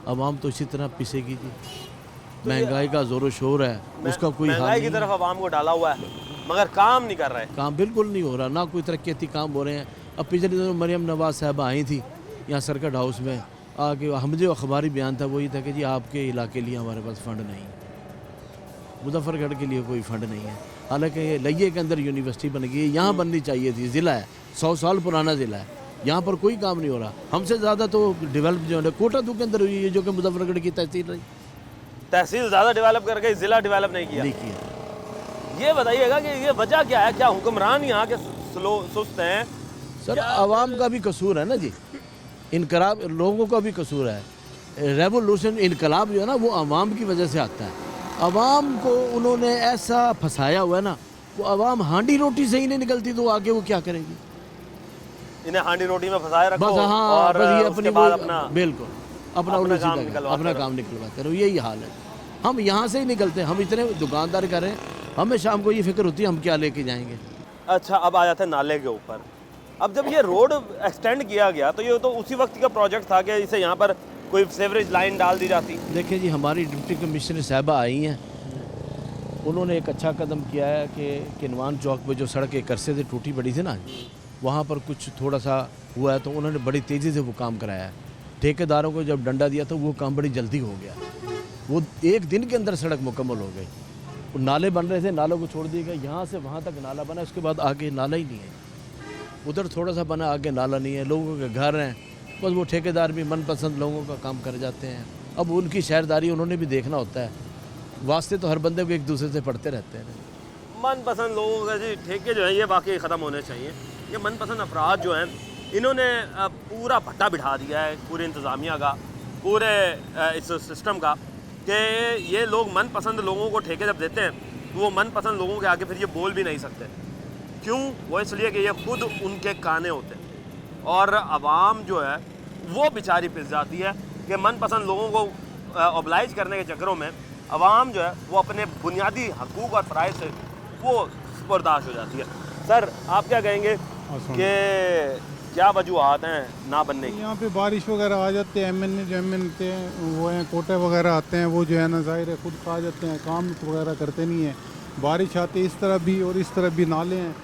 आवाम तो इसी तरह पिसेगी जी। तो महंगाई का जोर शोर है, उसका कोई हाल महंगाई की नहीं। तरफ आवाम को डाला हुआ है मगर काम नहीं कर रहे। काम बिल्कुल नहीं हो रहा, ना कोई तरक्याती काम हो रहे हैं। अब पिछले दिनों मरियम नवाज साहबा आई थी यहाँ सर्किट हाउस में, आके हम जो अखबारी बयान था वही था कि जी आपके इलाके लिए हमारे पास फ़ंड नहीं है, मुजफ्फरगढ़ के लिए कोई फ़ंड नहीं है। हालांकि ये लइये के अंदर यूनिवर्सिटी बन गई है, यहाँ बननी चाहिए थी। ज़िला है, 100 साल पुराना ज़िला है, यहाँ पर कोई काम नहीं हो रहा। हमसे ज़्यादा तो डेवलप जो है कोटा के अंदर हुई है, जो कि मुजफ्फरगढ़ की तहसील रही। तहसील ज़्यादा डेवलप कर गई, ज़िला डेवलप नहीं किया। ये बताइएगा कि ये वजह क्या है? क्या हुक्मरान यहाँ के सुस्त हैं? सर आवाम का भी कसूर है ना जी, इनकलाब लोगों का भी कसूर है। रेवोल्यूशन इनकलाब जो है ना वो आवाम की वजह से आता है। आवाम को उन्होंने ऐसा फंसाया हुआ है ना, वो आवाम हांडी रोटी से ही नहीं निकलती तो आगे वो क्या करेगी? इन्हें हांडी रोटी में फंसाए रखो बस। हाँ, और बस ये उसके बाद अपना बिल्कुल अपना काम निकलवाते रहो, यही हाल है। हम यहाँ से ही निकलते हैं, हम इतने दुकानदार कर रहे हैं, हमें शाम को ये फिक्र होती है हम क्या लेके जाएंगे। अच्छा, अब आ जाते हैं नाले के ऊपर। अब जब ये रोड एक्सटेंड किया गया तो ये तो उसी वक्त का प्रोजेक्ट था कि इसे यहाँ पर कोई सीवरेज लाइन डाल दी जाती। देखिए जी, हमारी डिप्टी कमिश्नर साहबा आई हैं, उन्होंने एक अच्छा कदम किया है कि किनवान चौक पे जो सड़क एक अरसे से टूटी पड़ी थी ना, वहाँ पर कुछ थोड़ा सा हुआ है तो उन्होंने बड़ी तेज़ी से वो काम कराया है। ठेकेदारों को जब डंडा दिया तो वो काम बड़ी जल्दी हो गया, वो एक दिन के अंदर सड़क मुकम्मल हो गई। वो नाले बन रहे थे, नालों को छोड़ दिया गया, यहाँ से वहाँ तक नाला बना, उसके बाद आगे नाला ही नहीं है। उधर थोड़ा सा बना, आगे नाला नहीं है, लोगों के घर हैं, बस वो ठेकेदार भी मनपसंद लोगों का काम कर जाते हैं। अब उनकी शहरदारी उन्होंने भी देखना होता है, वास्ते तो हर बंदे को एक दूसरे से पढ़ते रहते हैं। मनपसंद लोगों के जी ठेके जो हैं ये वाकई ख़त्म होने चाहिए। ये मनपसंद अफराद जो हैं इन्होंने पूरा भट्टा बिठा दिया है पूरी इंतज़ामिया का, पूरे इस सिस्टम का, कि ये लोग मनपसंद लोगों को ठेके जब देते हैं तो वो मनपसंद लोगों के आगे फिर ये बोल भी नहीं सकते। क्यों? वो इसलिए कि ये खुद उनके काने होते हैं और आवाम जो है वो बेचारी पिस जाती है कि मनपसंद लोगों को ऑब्लाइज करने के चक्करों में आवाम जो है वो अपने बुनियादी हकूक़ और फ़राइज़ से वो बर्दाश्त हो जाती है। सर आप क्या कहेंगे कि क्या वजूहात हैं ना बनने की? यहाँ पे बारिश वगैरह आ जाते हैं, एमएनए जो एमएनए हैं वो हैं, कोटे वगैरह आते हैं, वो जो है ना ज़ाहिर है खुद खा जाते हैं, काम वगैरह करते नहीं हैं। बारिश आती है इस तरफ भी और इस तरफ भी नाले हैं।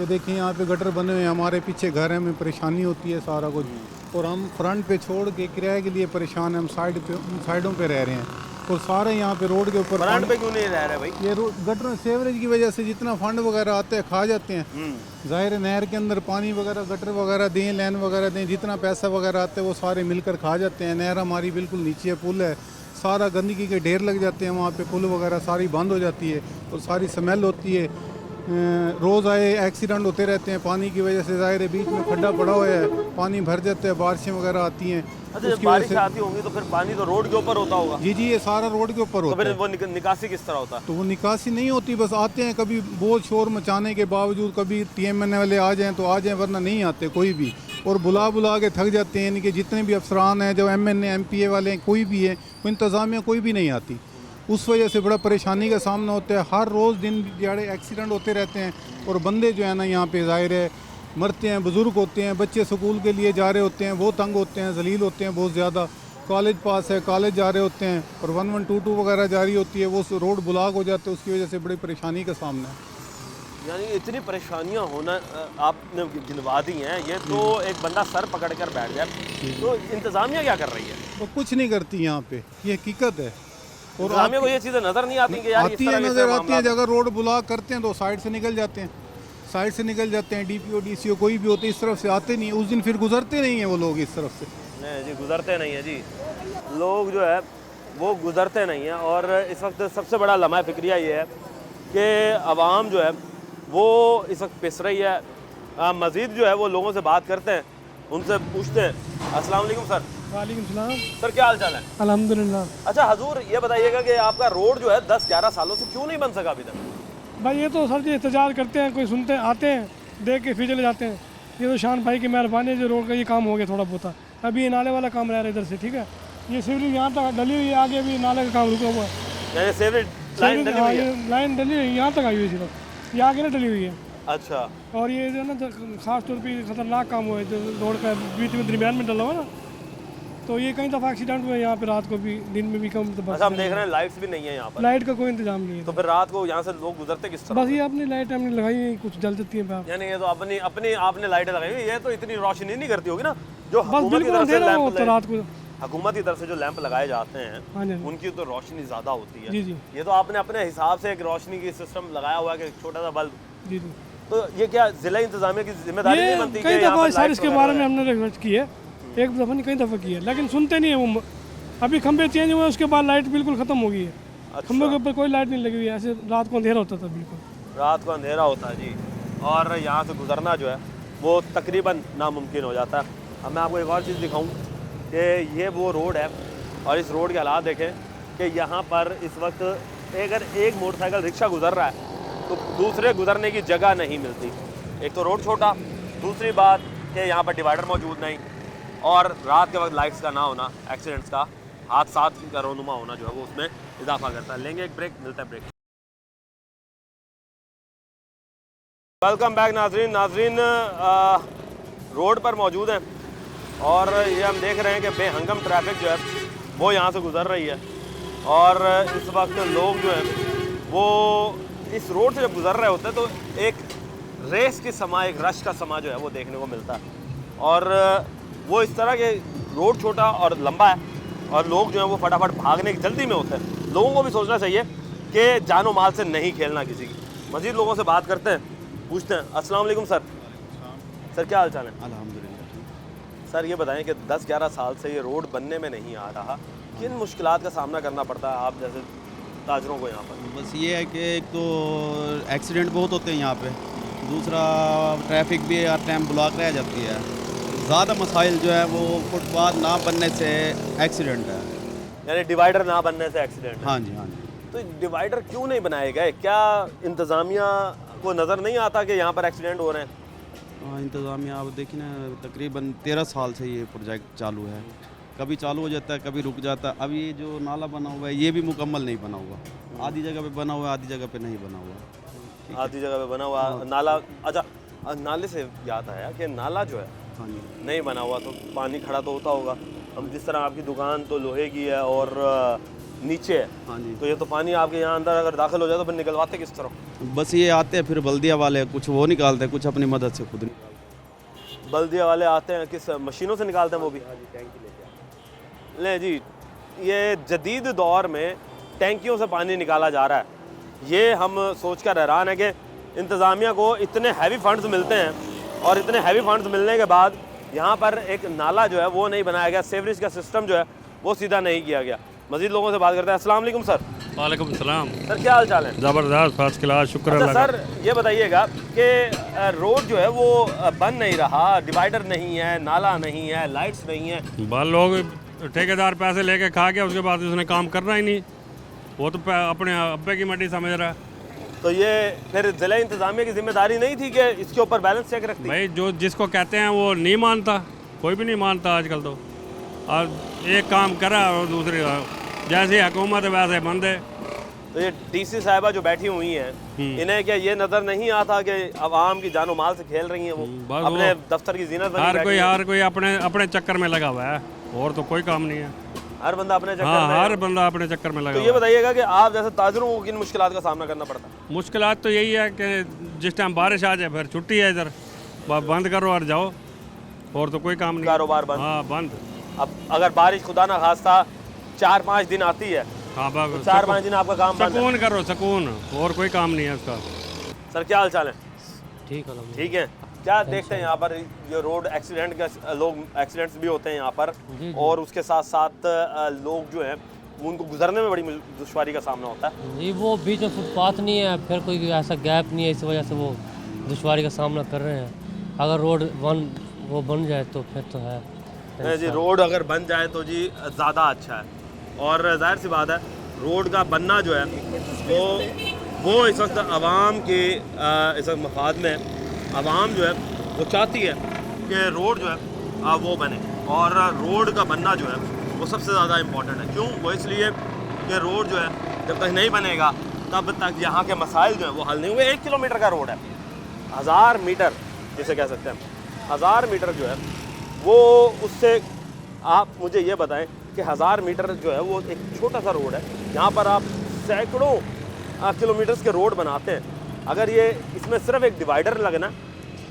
ये देखिए यहाँ पे गटर बने हुए हैं, हमारे पीछे घर है, हमें परेशानी होती है सारा कुछ, और हम फ्रंट पे छोड़ के किराए के लिए परेशान हैं, हम साइडों पे रह रहे हैं और सारे यहाँ पे रोड के ऊपर। फ्रंट पे क्यों नहीं रह रहे भाई? ये गटर सीवरेज की वजह से जितना फंड वगैरह आते हैं खा जाते हैं। जाहिर है नहर के अंदर पानी वगैरह गटर वगैरह दें, लाइन वगैरह दें, जितना पैसा वगैरह आता है वो सारे मिलकर खा जाते हैं। नहर हमारी बिल्कुल नीचे पुल है, सारा गंदगी के ढेर लग जाते हैं वहाँ पे, पुल वगैरह सारी बंद हो जाती है और सारी स्मेल होती है। रोज़ आए एक्सीडेंट होते रहते हैं पानी की वजह से। ज़ाहिर है बीच में खड्डा पड़ा हुआ है, पानी भर जाता है, बारिशें वगैरह आती हैं। अच्छा जब बारिश आती होंगी तो फिर पानी तो रोड के ऊपर होता होगा? जी जी, ये सारा रोड के ऊपर होता है। तो फिर वो निकासी किस तरह होता है? तो वो निकासी नहीं होती, बस आते हैं कभी बहुत शोर मचाने के बावजूद, कभी टीएमएनए वाले आ जाएं तो आ जाएं, वरना नहीं आते कोई भी, और बुला के थक जाते हैं। इनके जितने भी अफसरान हैं, जो एमएनए एमपीए वाले हैं, कोई भी है, वो इंतज़ामिया कोई भी नहीं आती। उस वजह से बड़ा परेशानी का सामना होता है। हर रोज़ दिन दिहाड़े एक्सीडेंट होते रहते हैं और बंदे जो है ना यहाँ पे ज़ाहिर है मरते हैं, बुज़ुर्ग होते हैं, बच्चे स्कूल के लिए जा रहे होते हैं, वो तंग होते हैं, जलील होते हैं बहुत ज़्यादा। कॉलेज पास है, कॉलेज जा रहे होते हैं और 1122 वगैरह जारी होती है, वो रोड ब्लॉक हो जाते हैं, उसकी वजह से बड़ी परेशानी का सामना है। यानी इतनी परेशानियां होना आपने गिनवा दी हैं, ये तो एक बंदा सर पकड़ कर बैठ जाए। तो इंतज़ामिया क्या कर रही है? वो कुछ नहीं करती यहाँ पे, ये हकीकत है। और इंतज़ामिया को ये चीज़ें नज़र नहीं आती कि यार आती है, नज़र आती है। अगर रोड ब्लॉक करते हैं तो साइड से निकल जाते हैं, साइड से निकल जाते हैं। डीपीओ डीसीओ कोई भी होते इस तरफ से आते नहीं है, उस दिन फिर गुजरते नहीं हैं वो लोग इस तरफ से। नहीं जी, गुजरते नहीं है जी, लोग जो है वो गुजरते नहीं हैं। और इस वक्त सबसे बड़ा लम्हा फ़िक्रिया ये है कि आवाम जो है वो इस वक्त पिस रही है। मज़ीद जो है वो लोगों से बात करते हैं, उनसे पूछते हैं। अस्सलाम वालेकुम सर। वालेकुम सलाम। सर क्या हाल चाल है? अल्हम्दुलिल्लाह। अच्छा हजूर ये बताइएगा कि आपका रोड जो है 10-11 सालों से क्यों नहीं बन सका अभी तक? भाई ये तो सर जी इंतजार करते हैं, कोई सुनते हैं, आते हैं, देख के फिर चले जाते हैं। ये तो शान भाई की मेहरबानी है जो रोड का ये काम हो गया थोड़ा बहुत। अभी ये नाले वाला काम रह रहा है इधर से, ठीक है। ये सीवरेज यहाँ तक डली हुई है, आगे भी नाले का काम रुका हुआ है। यानी सीवरेज लाइन डली हुई है? लाइन डली हुई है, यहाँ तक आई हुई है सिर्फ, ये आगे ना डली हुई है। अच्छा। और ये जो है ना खास तौर पे खतरनाक काम हुआ है, जो रोड का बीच में दरमियान में डला हुआ ना, तो ये कई दफ़ा एक्सीडेंट हुए यहाँ पे, रात को भी दिन में भी कम। तो अच्छा हम देख रहे हैं लाइट्स भी नहीं है यहाँ पर? लाइट का कोई इंतजाम नहीं है। तो फिर रात को यहाँ से लोग गुजरते किस तरह? बस ये अपनी लाइट हमने लगाई है, कुछ जल जाती है। यानी ये तो अपनी अपनी आपने लाइटें लगाई हुई, ये तो इतनी रोशनी नहीं करती होगी ना जो बस बिल्कुल अंधेरा होता है रात को। हुकूमत की तरफ से जो लैंप लगाए जाते हैं हाँ जी, उनकी तो रोशनी ज़्यादा होती है। जी जी। ये तो आपने अपने हिसाब से एक रोशनी की सिस्टम लगाया हुआ है कि छोटा सा बल्ब। जी जी। तो ये क्या ज़िला इंतज़ामिया की जिम्मेदारी नहीं बनती? कई दफ़ा सर इसके बारे में हमने रिक्वेस्ट की है, एक दफ़ा नहीं कई दफ़ा की है, लेकिन सुनते नहीं है वो। अभी खंभे चेंज हुए उसके बाद लाइट बिल्कुल ख़त्म हो गई है। अच्छा। खंभे के ऊपर कोई लाइट नहीं लगी हुई है, ऐसे रात को अंधेरा होता था बिल्कुल। रात को अंधेरा होता है जी, और यहाँ से गुजरना जो है वो तकरीबन नामुमकिन हो जाता है। अब मैं आपको एक और चीज़ दिखाऊँ कि ये वो रोड है और इस रोड के हालात देखें कि यहाँ पर इस वक्त अगर एक मोटरसाइकिल रिक्शा गुजर रहा है तो दूसरे गुजरने की जगह नहीं मिलती। एक तो रोड छोटा, दूसरी बात कि यहाँ पर डिवाइडर मौजूद नहीं, और रात के वक्त लाइट्स का ना होना एक्सीडेंट्स का, हादसात का रोनुमा होना जो है वो उसमें इजाफा करता है। लेंगे एक ब्रेक, मिलता है ब्रेक। वेलकम बैक नाजरीन रोड पर मौजूद हैं और ये हम देख रहे हैं कि बेहंगम ट्रैफिक जो है वो यहाँ से गुजर रही है। और इस वक्त लोग जो हैं वो इस रोड से जब गुजर रहे होते हैं तो एक रेस की समा, एक रश का समा जो है वो देखने को मिलता है। और वो इस तरह के रोड छोटा और लंबा है और लोग जो है वो फटाफट भागने की जल्दी में होते हैं। लोगों को भी सोचना चाहिए कि जानो माल से नहीं खेलना किसी की। मज़ीद लोगों से बात करते हैं, पूछते हैं। अस्सलाम वालेकुम सर। सर क्या हाल चाल है? अल्हम्दुलिल्लाह। सर ये बताएं कि 10-11 साल से ये रोड बनने में नहीं आ रहा, किन मुश्किलात का सामना करना पड़ता है आप जैसे ताजरों को यहाँ पर? बस ये है कि एक तो एक्सीडेंट बहुत होते हैं यहाँ पे, दूसरा ट्रैफिक भी हर टाइम ब्लॉक रह जाती है। ज़्यादा मसाइल जो है वो फुटपाथ ना बनने से एक्सीडेंट है, यानी डिवाइडर ना बनने से एक्सीडेंट है। हाँ जी, हाँ जी। तो डिवाइडर क्यों नहीं बनाए गए? क्या इंतज़ामिया को नज़र नहीं आता कि यहाँ पर एक्सीडेंट हो रहे हैं? हाँ, इंतज़ामिया आप देखिए ना, तकरीबन 13 साल से ये प्रोजेक्ट चालू है, कभी चालू हो जाता है कभी रुक जाता है। अब ये जो नाला बना हुआ है ये भी मुकम्मल नहीं बना हुआ, आधी जगह पे बना हुआ है, आधी जगह पे नहीं बना हुआ। आधी जगह पे बना हुआ नाला। अच्छा, नाले से याद आया कि नाला जो है हाँ जी, नहीं बना हुआ तो पानी खड़ा तो होता होगा। अब जिस तरह आपकी दुकान तो लोहे की है और नीचे है, हाँ जी। तो ये तो पानी आपके यहाँ अंदर अगर दाखिल हो जाए तो फिर निकलवाते किस तरह? बस ये आते हैं फिर बल्दिया वाले, कुछ वो निकालते हैं, कुछ अपनी मदद से खुद निकालते हैं। बल्दिया वाले आते हैं, किस मशीनों से निकालते हैं वो भी? ले जी, ये जदीद दौर में टैंकियों से पानी निकाला जा रहा है। ये हम सोच कर हैरान है कि इंतज़ामिया को इतने हैवी फंड्स मिलते हैं और इतने हैवी फंड्स मिलने के बाद यहाँ पर एक नाला जो है वो नहीं बनाया गया, सीवरेज का सिस्टम जो है वो सीधा नहीं किया गया। मज़ीद लोगों से बात करते हैं। अस्सलाम वालेकुम सर। वालेकुम सलाम। सर क्या हाल चाल है? ज़बरदस्त, फर्स्ट क्लास, शुक्र अच्छा अल्लाह का। सर ये बताइएगा कि रोड जो है वो बन नहीं रहा, डिवाइडर नहीं है, नाला नहीं है, लाइट्स नहीं है। बाल लोग ठेकेदार पैसे लेके खा गया, उसके बाद उसने काम करना ही नहीं, वो तो अपने अब्बे की मड्डी समझ रहा है। तो ये फिर ज़िला इंतज़ामिया की जिम्मेदारी नहीं थी कि इसके ऊपर बैलेंस चेक रखती? भाई जो जिसको कहते हैं वो नहीं मानता, कोई भी नहीं मानता आजकल तो। और एक काम करा और दूसरी जैसी हुकूमत है वैसे बंदे। तो ये डीसी साहिबा जो बैठी हुई हैं, इन्हें क्या ये नज़र नहीं आता कि आवाम की जानो माल से खेल रही हैं वो? अपने दफ्तर की जीनत बनी बैठी हैं। हर कोई अपने चक्कर में लगा हुआ है, और तो कोई काम नहीं है। हर बंदा अपने चक्कर हाँ, में। हर बंदा अपने चक्कर में लगा तो हुआ ये है। बताइएगा कि आप जैसे ताजरों को किन मुश्किलात का सामना करना पड़ता है? मुश्किलात तो यही है कि जिस टाइम बारिश आ जाए फिर छुट्टी है, इधर बंद करो और जाओ, और तो कोई काम नहीं। कारोबार बंद? हाँ, बंद। अब अगर बारिश खुदा ना खास्ता 4-5 दिन आती है, हाँ, तो 4-5 दिन आपका काम बंद है। सुकून करो, सुकून, और कोई काम नहीं है उसका। सर क्या हाल चाल है? ठीक है। ठीक है। क्या देखते हैं यहाँ पर ये रोड एक्सीडेंट का, लोग एक्सीडेंट्स भी होते हैं यहाँ पर, और उसके साथ साथ लोग जो हैं उनको गुजरने में बड़ी दुश्वारी का सामना होता है। जी, वो बीच में फुटपाथ नहीं है, फिर कोई ऐसा गैप नहीं है, इस वजह से वो दुश्वारी का सामना कर रहे हैं। अगर रोड वो बन जाए तो फिर तो है जी, रोड अगर बन जाए तो जी ज़्यादा अच्छा है। और जाहिर सी बात है रोड का बनना जो है वो इस वक्त आवाम के इस वक्त मफाद में आवाम जो है वो चाहती है कि रोड जो है वो बने, और रोड का बनना जो है वो सबसे ज़्यादा इम्पोर्टेंट है। क्यों? वो इसलिए कि रोड जो है जब तक नहीं बनेगा तब तक यहाँ के मसाइल जो हैं वो हल नहीं हुए। 1 किलोमीटर का रोड है, 1000 मीटर जिसे कह सकते हैं, 1000 मीटर जो है वो, उससे आप मुझे ये बताएं कि 1000 मीटर जो है वो एक छोटा सा रोड है, यहाँ पर आप सैकड़ों किलोमीटर्स के रोड बनाते हैं। अगर ये इसमें सिर्फ एक डिवाइडर लगना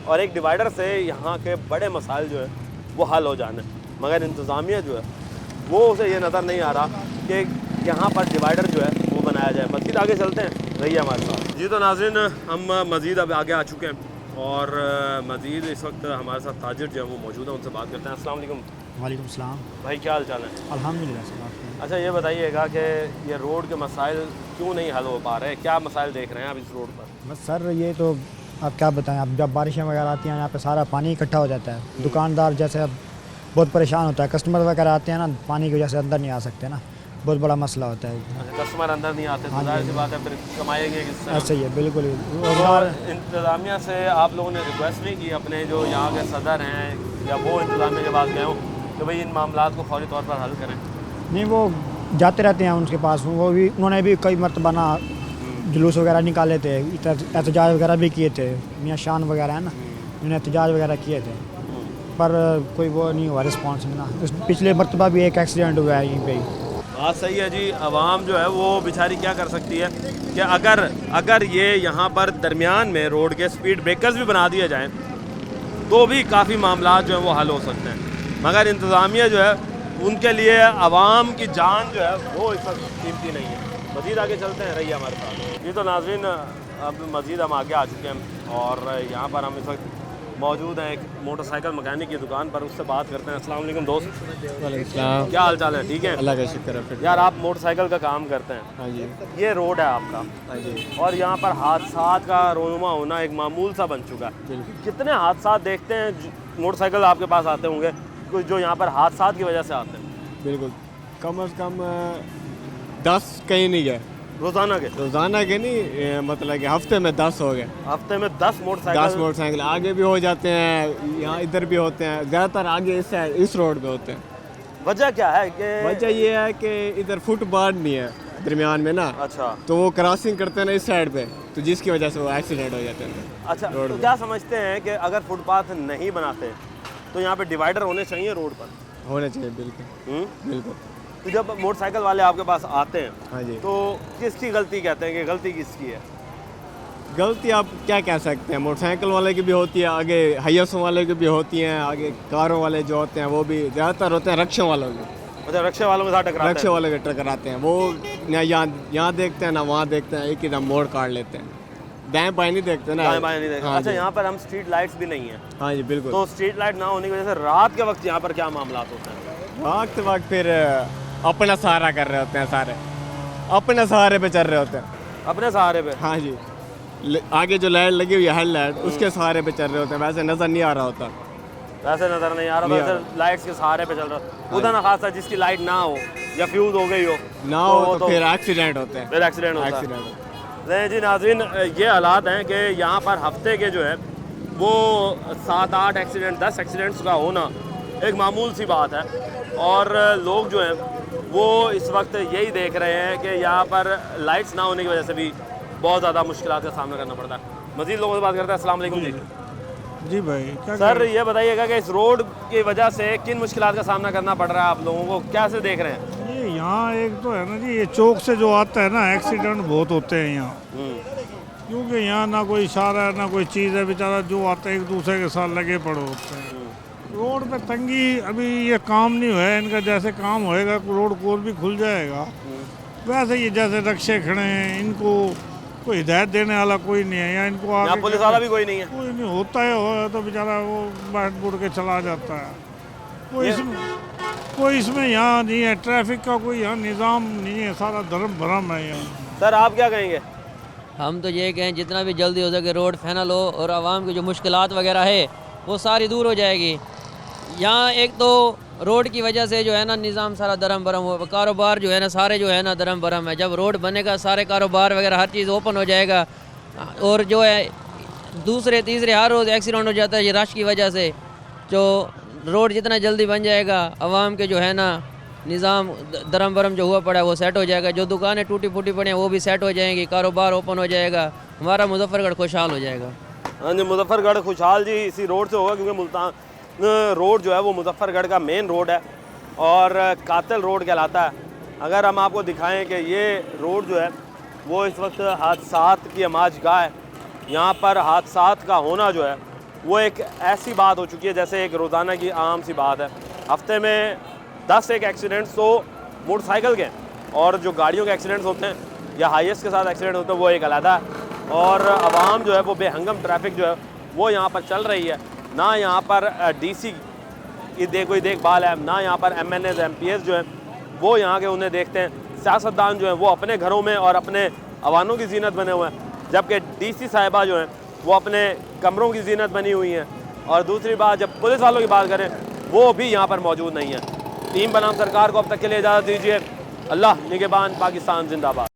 और एक डिवाइडर से यहाँ के बड़े मसाइल जो है वो हल हो जाने, मगर इंतज़ामिया जो है वो उसे ये नज़र नहीं आ रहा कि यहाँ पर डिवाइडर जो है वो बनाया जाए। मज़ीद आगे चलते हैं, रहिए हमारे साथ। जी तो नाज़रीन, हम मज़ीद अब आगे आ चुके हैं और मज़ीद इस वक्त हमारे साथ ताजिर जो है वो मौजूद है, उनसे बात करते हैं। अस्सलाम वालेकुम। वालेकुम सलाम। भाई क्या हाल चाल है? अल्हम्दुलिल्लाह सर। अच्छा ये बताइएगा कि ये रोड के मसाइल क्यों नहीं हल हो पा रहे? क्या मसाइल देख रहे हैं आप इस रोड पर? बस सर ये तो आप क्या बताएं, अब जब बारिशें वगैरह आती हैं यहाँ पे सारा पानी इकट्ठा हो जाता है, दुकानदार जैसे अब बहुत परेशान होता है, कस्टमर वगैरह आते हैं ना, पानी की वजह से अंदर नहीं आ सकते ना, बहुत बड़ा मसला होता है। अच्छा, कस्टमर अंदर नहीं आते तो जाहिर सी बात है फिर कमाएंगे किससे? ऐसे ही है, बिल्कुल। तो इंतज़ामिया से आप लोगों ने रिक्वेस्ट नहीं की अपने जो यहाँ के सदर हैं या वो इंतज़ामिया के पास गए हो कि भाई इन मामलात को फौरी तौर पर हल करें? नहीं, वो जाते रहते हैं उनके पास, वो भी उन्होंने भी कई मरतबा ना जुलूस वगैरह निकाले थे, एहतजाज वगैरह भी किए थे, मियाँ शान वगैरह है ना, उन्होंने एहतजाज वगैरह किए थे, पर कोई वो नहीं हुआ रिस्पॉन्स ना। पिछले मरतबा भी एक एक्सीडेंट हुआ है यहीं पे ही। बात सही है जी। आवाम जो है वो बेचारी क्या कर सकती है कि अगर ये यहाँ पर दरमियान में रोड के स्पीड ब्रेकर्स भी बना दिए जाएँ तो भी काफ़ी मामला जो है वो हल हो सकते हैं, मगर इंतज़ामिया जो है उनके लिए आवाम की जान जो है वो इस वक्त कीमती नहीं है। मज़ीद आगे चलते हैं, रहिए हमारे साथ। ये तो नाज़रीन अब मज़ीद हम आगे आ चुके हैं और यहाँ पर हम इस वक्त मौजूद हैं एक मोटरसाइकिल मैकेनिक की दुकान पर, उससे बात करते हैं। अस्सलाम वालेकुम दोस्त। वालेकुम। क्या हाल चाल है? ठीक है, अल्लाह का शुक्र है। यार आप मोटरसाइकिल का काम करते हैं? हाँ जी। ये रोड है आपका? हाँ जी। और यहाँ पर हादसात का रोनुमा होना एक मामूल सा बन चुका है। कितने हादसात देखते हैं मोटरसाइकिल आपके पास आते होंगे कुछ जो यहाँ पर हादसात की वजह से आते हैं? बिल्कुल, कम से कम 10 कहीं नहीं गए रोज़ाना के? रोज़ाना के नहीं, मतलब कि हफ्ते में 10 हो गए। हफ्ते में 10 मोटरसाइकिल आगे भी हो जाते हैं, यहाँ इधर भी होते हैं, ज़्यादातर आगे इस रोड पे होते हैं। वजह क्या है कि? वजह ये है कि इधर फुटपाथ नहीं है दरमियान में ना। अच्छा। तो वो क्रॉसिंग करते हैं ना इस साइड पे, तो जिसकी वजह से वो एक्सीडेंट हो जाते हैं। अच्छा, तो क्या समझते हैं कि अगर फुटपाथ नहीं बनाते तो यहाँ पे डिवाइडर होने चाहिए रोड पर? होने चाहिए, बिल्कुल बिल्कुल। तो जब मोटरसाइकिल वाले आपके पास आते हैं, हाँ जी, तो किसकी गलती कहते हैं कि गलती किसकी है? गलती आप क्या कह सकते हैं, मोटरसाइकिल वाले की भी होती है, आगे हाइएस्ट वाले की भी होती हैं, आगे कारों वाले जो होते हैं वो भी ज़्यादातर होते हैं रक्षा वालों के। अच्छा, रक्षा वालों के साथ टकराते हैं? रक्षा वाले के टकराते हैं, वो यहाँ देखते हैं ना वहाँ देखते हैं, एक ही दम मोड़ काट लेते हैं, दाएं बाएं नहीं देखते ना। दाएं बाएं नहीं देखते। हाँ अच्छा, जी। यहाँ पर हम स्ट्रीट लाइट्स भी नहीं है? हाँ जी बिल्कुल। तो स्ट्रीट लाइट ना होने की वजह से रात के वक्त यहाँ पर क्या मामला होते हैं? वक्त फिर अपना सहारा कर रहे होते हैं, सारे अपने सहारे पे चल रहे होते हैं। अपने सहारे पे? हाँ जी, आगे जो लाइट लगी हुई है हेड लाइट, उसके सहारे पे चल रहे होते हैं, वैसे नज़र नहीं आ रहा होता। वैसे नज़र नहीं आ रहा, वैसे लाइट्स के सहारे पे चल रहा। खुदा ना खासा जिसकी लाइट ना हो या फ्यूज हो गई हो ना हो तो फिर एक्सीडेंट होते हैं। फिर एक्सीडेंट होता है। नहीं जी नाज़रीन, ये हालात हैं कि यहाँ पर हफ्ते के जो है वो 7-8 एक्सीडेंट 10 एक्सीडेंट्स का होना एक मामूल सी बात है। और लोग जो हैं वो इस वक्त यही देख रहे हैं कि यहाँ पर लाइट्स ना होने की वजह से भी बहुत ज़्यादा मुश्किलात का सामना करना पड़ता है। मज़ीद लोगों से बात करते हैं। अस्सलाम वालेकुम जी। जी भाई, क्या सर ये बताइएगा कि इस रोड की वजह से किन मुश्किलात का सामना करना पड़ रहा है आप लोगों को, कैसे देख रहे हैं? ये यहाँ एक तो है ना जी, ये चौक से जो आता है ना, एक्सीडेंट बहुत होते हैं यहाँ, क्योंकि यहाँ ना कोई इशारा है ना कोई चीज़ है, बेचारा जो आता है एक दूसरे के साथ लगे पड़े होते हैं। रोड पे तंगी अभी ये काम नहीं हुआ है इनका, जैसे काम होएगा रोड को भी खुल जाएगा, वैसे ये जैसे रक्षे खड़े हैं, इनको कोई हिदायत देने वाला कोई नहीं है, या इनको आगे पुलिस वाला भी कोई नहीं है? कोई नहीं होता है तो बेचारा वो बैठ बुड़ के चला जाता है। कोई इसमें यहाँ नहीं है, ट्रैफिक का कोई यहाँ निज़ाम नहीं है, सारा धर्म भरम है यहाँ। सर आप क्या कहेंगे? हम तो ये कहें जितना भी जल्दी हो सके रोड फाइनल हो और आवाम की जो मुश्किलात वगैरह है वो सारी दूर हो जाएगी। यहाँ एक तो रोड की वजह से जो है ना निज़ाम सारा धर्म भरम हो, कारोबार जो है ना सारे जो है ना धर्म भरम है। जब रोड बनेगा सारे कारोबार वगैरह हर चीज़ ओपन हो जाएगा। और जो है दूसरे तीसरे हर रोज़ एक्सीडेंट हो जाता है ये रश की वजह से। जो रोड जितना जल्दी बन जाएगा आवाम के जो है ना निज़ाम धर्म भरम जो हुआ पड़ा है वो सेट हो जाएगा। जो दुकानें टूटी फूटी पड़ी हैं वो भी सेट हो जाएंगी, कारोबार ओपन हो जाएगा, हमारा मुजफ्फरगढ़ खुशहाल हो जाएगा। हाँ जी, मुजफ्फरगढ़ खुशहाल जी इसी रोड से होगा, क्योंकि मुल्तान रोड जो है वो मुजफ्फरगढ़ का मेन रोड है और कातिल रोड कहलाता है। अगर हम आपको दिखाएं कि ये रोड जो है वो इस वक्त हादसात की अमाजगाह है। यहाँ पर हादसात का होना जो है वो एक ऐसी बात हो चुकी है जैसे एक रोज़ाना की आम सी बात है। हफ्ते में 10 एक एक्सीडेंट्स तो मोटरसाइकिल के, और जो गाड़ियों के एक्सीडेंट्स होते हैं या हाईएस्ट के साथ एक्सीडेंट होते हैं वो एक अलग है। और आवाम जो है वो बेहंगम ट्रैफिक जो है वो यहाँ पर चल रही है। ना यहाँ पर डीसी की कोई देखभाल है, ना यहाँ पर MNAs MPs जो हैं वो यहाँ के उन्हें देखते हैं। सियासतदान जो हैं वो अपने घरों में और अपने अवानों की जीनत बने हुए हैं, जबकि DC साहिबा जो हैं वो अपने कमरों की जीनत बनी हुई हैं। और दूसरी बात जब पुलिस वालों की बात करें वो भी यहाँ पर मौजूद नहीं है। टीम बनाम सरकार को अब तक के लिए इजाज़त दीजिए। अल्लाह निगहबान, पाकिस्तान जिंदाबाद।